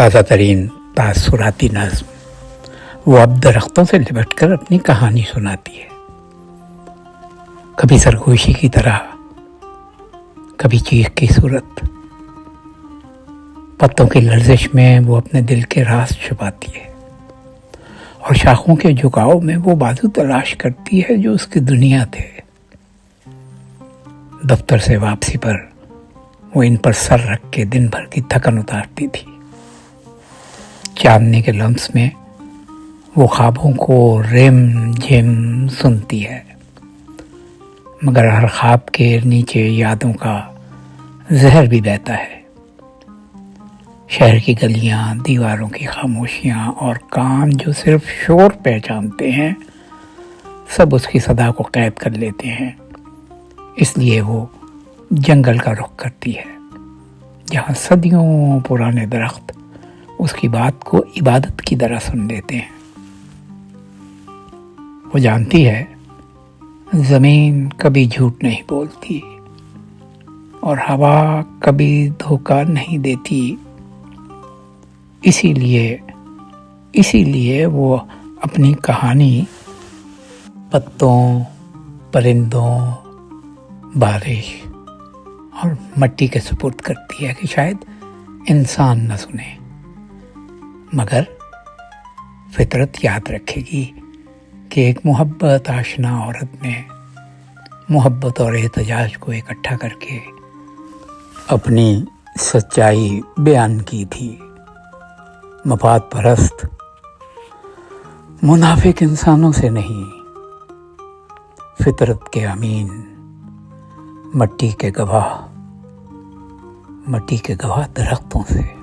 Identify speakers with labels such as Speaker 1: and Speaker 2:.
Speaker 1: ताज़ा तरीन तासुराती नज़्म वो अब दरख्तों से लिपट कर अपनी कहानी सुनाती है, कभी सरगोशी की तरह, कभी चीख की सूरत। पत्तों की लर्जिश में वो अपने दिल के राज छुपाती है और शाखों के झुकाव में वो बाजू तलाश करती है जो उसकी दुनिया थे। दफ्तर से वापसी पर वो इन पर सर रख के दिन भर की थकन उतारती थी। चांदनी के लम्स में वो ख्वाबों को रिम झिम सुनती है, मगर हर ख्वाब के नीचे यादों का जहर भी बहता है। शहर की गलियां, दीवारों की खामोशियां और कान जो सिर्फ शोर पहचानते हैं, सब उसकी सदा को कैद कर लेते हैं। इसलिए वो जंगल का रुख करती है, जहाँ सदियों पुराने दरख्त उसकी बात को इबादत की तरह सुन लेते हैं। वो जानती है ज़मीन कभी झूठ नहीं बोलती और हवा कभी धोखा नहीं देती। इसीलिए वो अपनी कहानी पत्तों, परिंदों, बारिश और मिट्टी के सुपुर्द करती है कि शायद इंसान न सुने, मगर फितरत याद रखेगी कि एक मोहब्बत आशना औरत ने मोहब्बत और एहतजाज को इकट्ठा करके अपनी सच्चाई बयान की थी। मफाद परस्त मुनाफिक इंसानों से नहीं, फितरत के अमीन मट्टी के गवाह दरख्तों से।